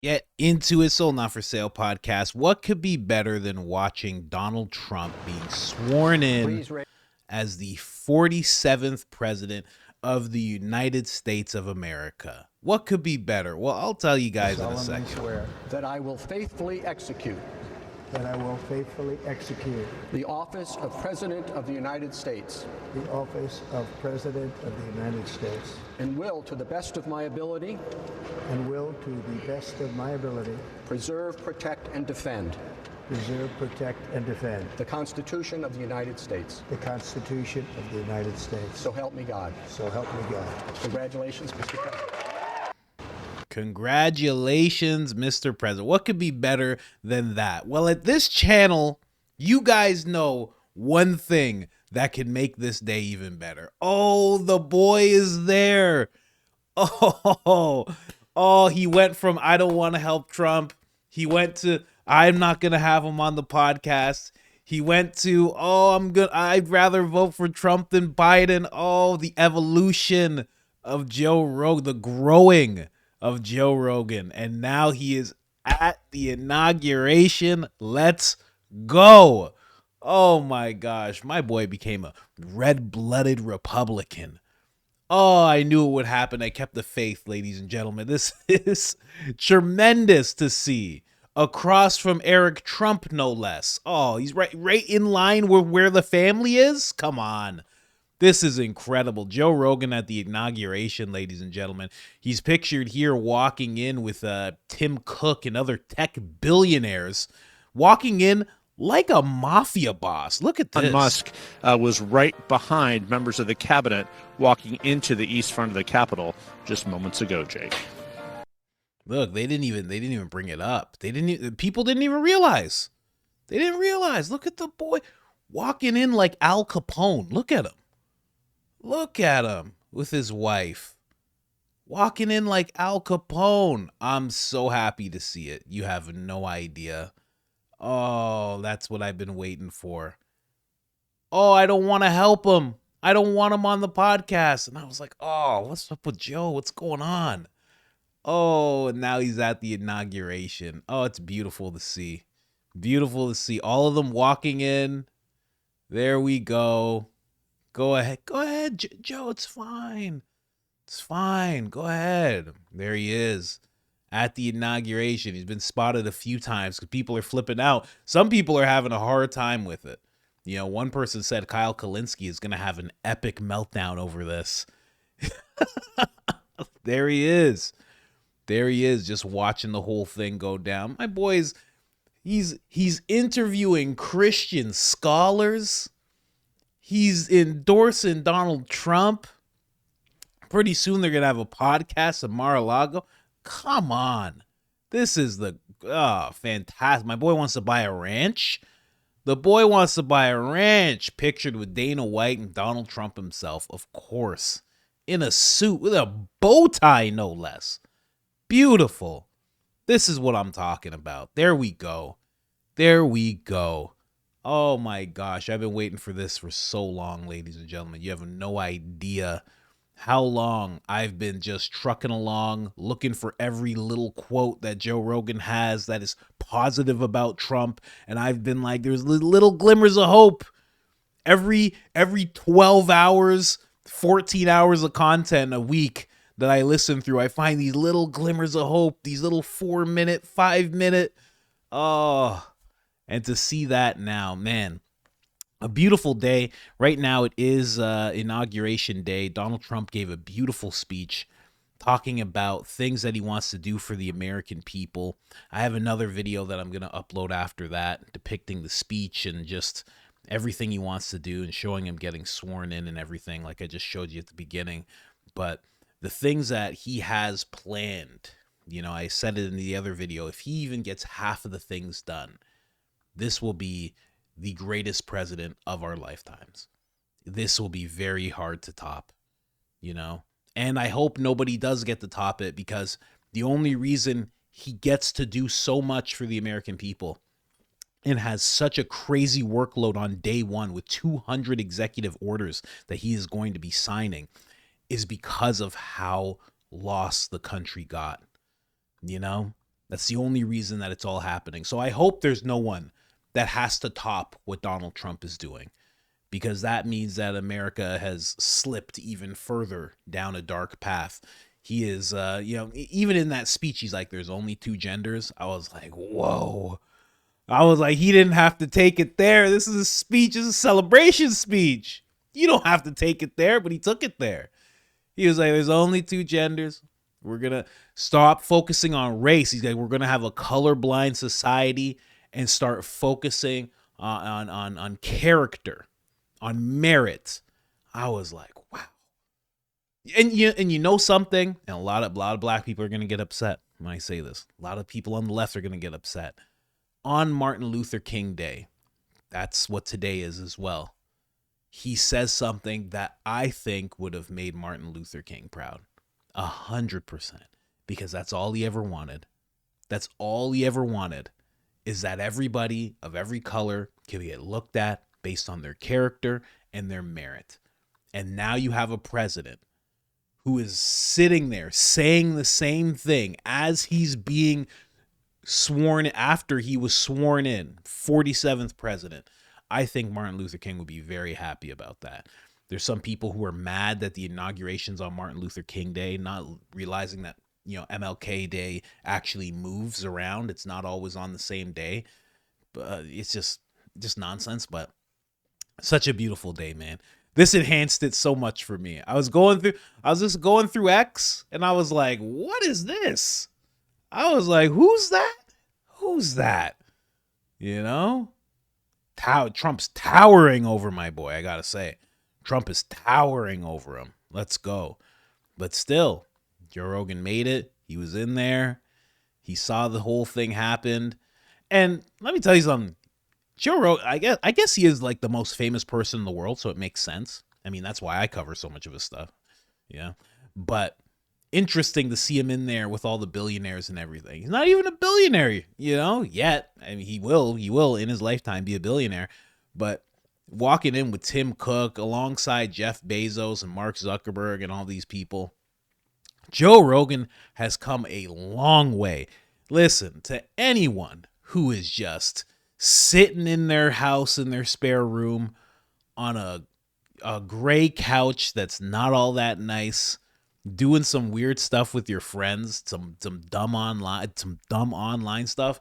Get into it. Sold Not For Sale podcast. What could be better than watching Donald Trump being sworn in as the 47th president of the United States of America? What could be better? Well, I'll tell you guys in a second. Swear that I will faithfully execute the office of President of the United States. The office of President of the United States. And will, to the best of my ability. And will, to the best of my ability. Preserve, protect, and defend. Preserve, protect, and defend. The Constitution of the United States. The Constitution of the United States. So help me God. So help me God. Congratulations, Mr. President. Congratulations, Mr. President. What could be better than that? Well, at this channel, you guys know one thing that can make this day even better. Oh, the boy is there. Oh, he went from I don't want to help Trump. He went to I'm not going to have him on the podcast. He went to I'd rather vote for Trump than Biden. Oh, the evolution of Joe Rogan, the growing of Joe Rogan. And now he is at the inauguration. Let's go. Oh my gosh. My boy became a red-blooded Republican. Oh, I knew it would happen. I kept the faith, ladies and gentlemen. This is tremendous to see. Across from Eric Trump, no less. Oh, he's right in line with where the family is. Come on. This is incredible. Joe Rogan at the inauguration, ladies and gentlemen. He's pictured here walking in with Tim Cook and other tech billionaires, walking in like a mafia boss. Look at this. Musk was right behind members of the cabinet walking into the east front of the Capitol just moments ago, Jake. Look, they didn't even bring it up. People didn't even realize. They didn't realize. Look at the boy walking in like Al Capone. Look at him. Look at him with his wife. Walking in like Al Capone. I'm so happy to see it. You have no idea. Oh, that's what I've been waiting for. Oh, I don't want to help him. I don't want him on the podcast. And I was like, oh, what's up with Joe? What's going on? Oh, and now he's at the inauguration. Oh, it's beautiful to see. Beautiful to see. All of them walking in. There we go. Go ahead, Joe. It's fine. It's fine. Go ahead. There he is at the inauguration. He's been spotted a few times because people are flipping out. Some people are having a hard time with it. You know, one person said Kyle Kalinske is going to have an epic meltdown over this. There he is. There he is, just watching the whole thing go down. My boy's, he's interviewing Christian scholars. He's endorsing Donald Trump. Pretty soon they're going to have a podcast of Mar-a-Lago. Come on. This is fantastic. My boy wants to buy a ranch. The boy wants to buy a ranch, pictured with Dana White and Donald Trump himself, of course, in a suit with a bow tie, no less. Beautiful. This is what I'm talking about. There we go. There we go. Oh my gosh, I've been waiting for this for so long, ladies and gentlemen. You have no idea how long I've been just trucking along, looking for every little quote that Joe Rogan has that is positive about Trump. And I've been like, there's little glimmers of hope. Every 12 hours, 14 hours of content a week that I listen through, I find these little glimmers of hope, these little 4-minute, 5-minute. Oh, and to see that now, man, a beautiful day. Right now, it is Inauguration Day. Donald Trump gave a beautiful speech talking about things that he wants to do for the American people. I have another video that I'm going to upload after that, depicting the speech and just everything he wants to do and showing him getting sworn in and everything, like I just showed you at the beginning. But the things that he has planned, you know, I said it in the other video, if he even gets half of the things done, this will be the greatest president of our lifetimes. This will be very hard to top, you know? And I hope nobody does get to top it, because the only reason he gets to do so much for the American people and has such a crazy workload on day one with 200 executive orders that he is going to be signing is because of how lost the country got, you know? That's the only reason that it's all happening. So I hope there's no one that has to top what Donald Trump is doing, because that means that America has slipped even further down a dark path. He is, even in that speech, he's like, there's only two genders. I was like, whoa. I was like, he didn't have to take it there. This is a speech. It's a celebration speech. You don't have to take it there, but he took it there. He was like, there's only two genders. We're going to stop focusing on race. He's like, we're going to have a colorblind society and start focusing on character, on merit. I was like, wow. And you know something, and a lot of black people are going to get upset when I say this. A lot of people on the left are going to get upset. On Martin Luther King Day, that's what today is as well, he says something that I think would have made Martin Luther King proud. 100%. Because that's all he ever wanted. That's all he ever wanted, is that everybody of every color can get looked at based on their character and their merit. And now you have a president who is sitting there saying the same thing as he's being sworn, after he was sworn in, 47th president. I think Martin Luther King would be very happy about that. There's some people who are mad that the inauguration's on Martin Luther King Day, not realizing that, MLK Day actually moves around. It's not always on the same day. But it's just nonsense, but such a beautiful day, man. This enhanced it so much for me. I was just going through X, and I was like, what is this? I was like, who's that? Who's that? Trump's towering over my boy, I gotta say. Trump is towering over him. Let's go. But still, Joe Rogan made it. He was in there. He saw the whole thing happen. And let me tell you something. Joe Rogan, I guess he is like the most famous person in the world, so it makes sense. I mean, that's why I cover so much of his stuff. Yeah. But interesting to see him in there with all the billionaires and everything. He's not even a billionaire, yet. I mean, he will in his lifetime be a billionaire. But walking in with Tim Cook alongside Jeff Bezos and Mark Zuckerberg and all these people, Joe Rogan has come a long way. Listen, to anyone who is just sitting in their house in their spare room on a gray couch that's not all that nice, doing some weird stuff with your friends, some dumb online stuff.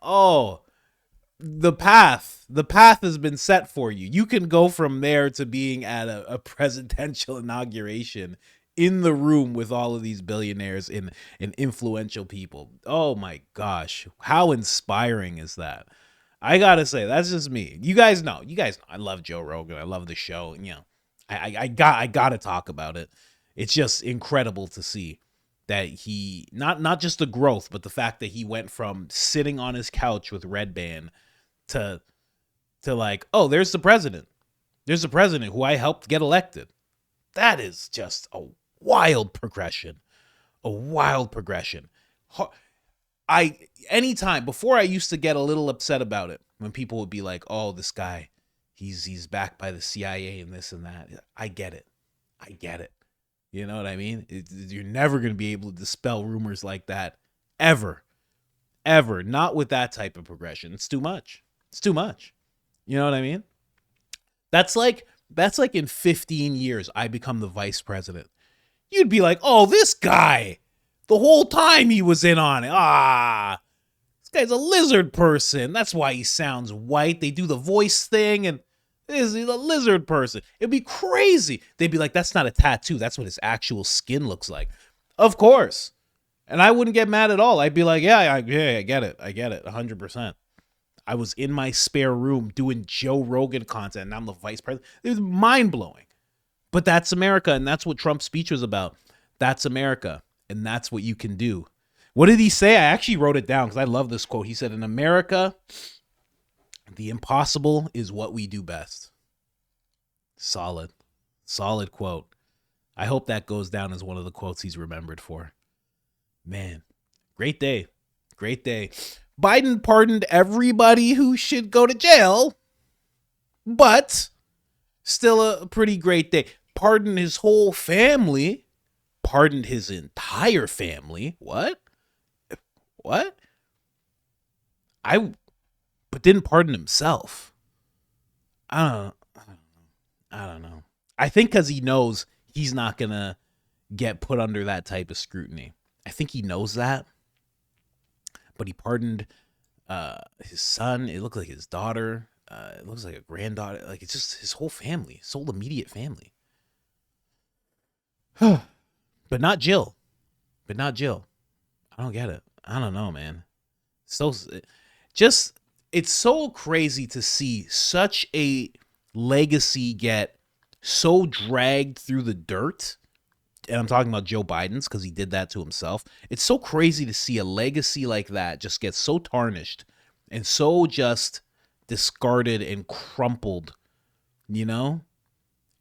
Oh, the path has been set for you. You can go from there to being at a presidential inauguration in the room with all of these billionaires and influential people. Oh my gosh, how inspiring is that? I gotta say, that's just me. You guys know. I love Joe Rogan. I love the show. I gotta talk about it. It's just incredible to see that he not just the growth, but the fact that he went from sitting on his couch with Red Band to like, oh, there's the president. There's the president who I helped get elected. That is just a wild progression. A wild progression. Anytime before, I used to get a little upset about it when people would be like, oh, this guy, he's backed by the CIA and this and that. I get it. You know what I mean? You're never going to be able to dispel rumors like that ever. Not with that type of progression. It's too much. You know what I mean? That's like in 15 years, I become the vice president. You'd be like, oh, this guy, the whole time he was in on it. This guy's a lizard person. That's why he sounds white. They do the voice thing and he's a lizard person. It'd be crazy. They'd be like, that's not a tattoo. That's what his actual skin looks like. Of course. And I wouldn't get mad at all. I'd be like, yeah, I get it. 100%. I was in my spare room doing Joe Rogan content, and I'm the vice president. It was mind-blowing. But that's America, and that's what Trump's speech was about. That's America, and that's what you can do. What did he say? I actually wrote it down because I love this quote. He said, in America, the impossible is what we do best. Solid quote. I hope that goes down as one of the quotes he's remembered for. Man, great day. Biden pardoned everybody who should go to jail, but still a pretty great day. Pardoned his whole family. Pardoned his entire family. What? What? But didn't pardon himself. I don't know. I think because he knows he's not going to get put under that type of scrutiny. I think he knows that. But he pardoned his son. It looked like his daughter. It looks like a granddaughter. Like, it's just his whole family, his whole immediate family. But not Jill. I don't get it. I don't know, man. It's so crazy to see such a legacy get so dragged through the dirt. And I'm talking about Joe Biden's, because he did that to himself. It's so crazy to see a legacy like that just get so tarnished and so just discarded and crumpled, you know?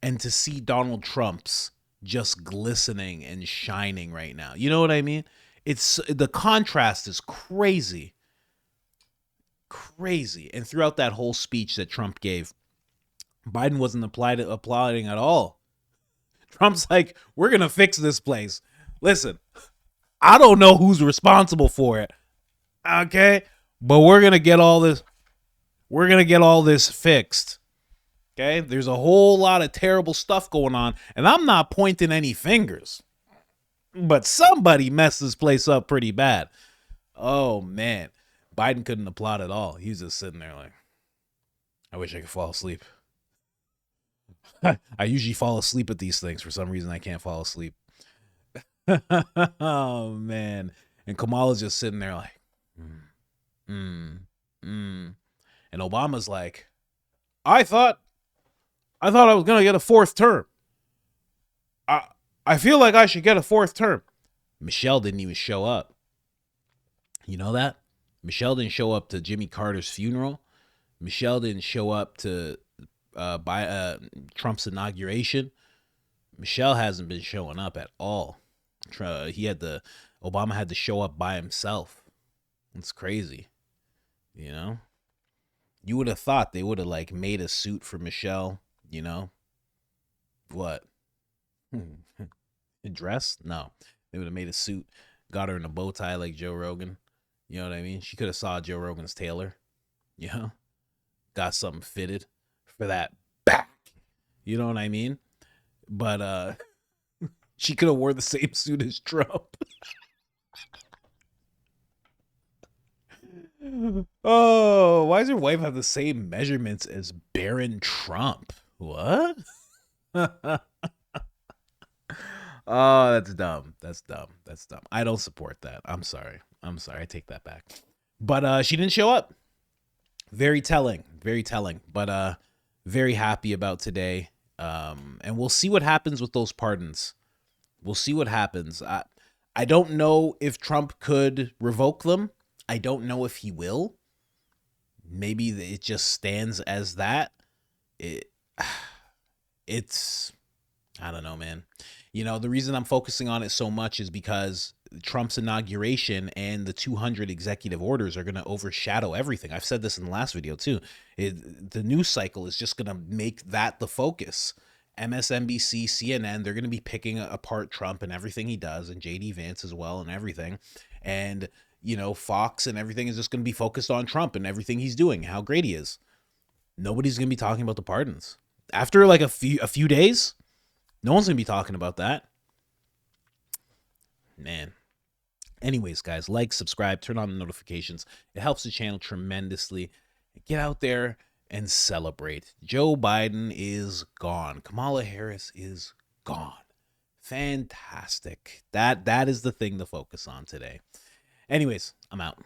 And to see Donald Trump's just glistening and shining right now. You know what I mean? The contrast is crazy. Crazy. And throughout that whole speech that Trump gave, Biden wasn't applauding at all. Trump's like, we're going to fix this place. Listen, I don't know who's responsible for it. Okay? But we're going to get all this. We're going to get all this fixed. Okay? There's a whole lot of terrible stuff going on, and I'm not pointing any fingers. But somebody messed this place up pretty bad. Oh, man. Biden couldn't applaud at all. He was just sitting there like, I wish I could fall asleep. I usually fall asleep at these things. For some reason, I can't fall asleep. Oh, man. And Kamala's just sitting there like, And Obama's like, I thought I was going to get a fourth term. I feel like I should get a fourth term. Michelle didn't even show up. You know that? Michelle didn't show up to Jimmy Carter's funeral. Michelle didn't show up to Trump's inauguration. Michelle hasn't been showing up at all. Obama had to show up by himself. It's crazy. You know? You would have thought they would have like made a suit for Michelle, you know? What? A dress? No. They would have made a suit, got her in a bow tie like Joe Rogan. You know what I mean? She could have saw Joe Rogan's tailor. You know? Got something fitted for that back. You know what I mean? But she could have wore the same suit as Trump. Oh, why does her wife have the same measurements as Baron Trump? What? Oh, that's dumb. That's dumb. I don't support that. I'm sorry. I take that back. But she didn't show up. Very telling. But very happy about today. And we'll see what happens with those pardons. We'll see what happens. I don't know if Trump could revoke them. I don't know if he will. Maybe it just stands as that. It's I don't know, man. You know, the reason I'm focusing on it so much is because Trump's inauguration and the 200 executive orders are going to overshadow everything. I've said this in the last video too. The news cycle is just going to make that the focus. MSNBC, CNN, they're going to be picking apart Trump and everything he does, and JD Vance as well and everything. And, you know, Fox and everything is just going to be focused on Trump and everything he's doing, how great he is. Nobody's going to be talking about the pardons. After like a few days, no one's going to be talking about that. Man. Anyways, guys, like, subscribe, turn on the notifications. It helps the channel tremendously. Get out there and celebrate. Joe Biden is gone. Kamala Harris is gone. Fantastic. That is the thing to focus on today. Anyways, I'm out.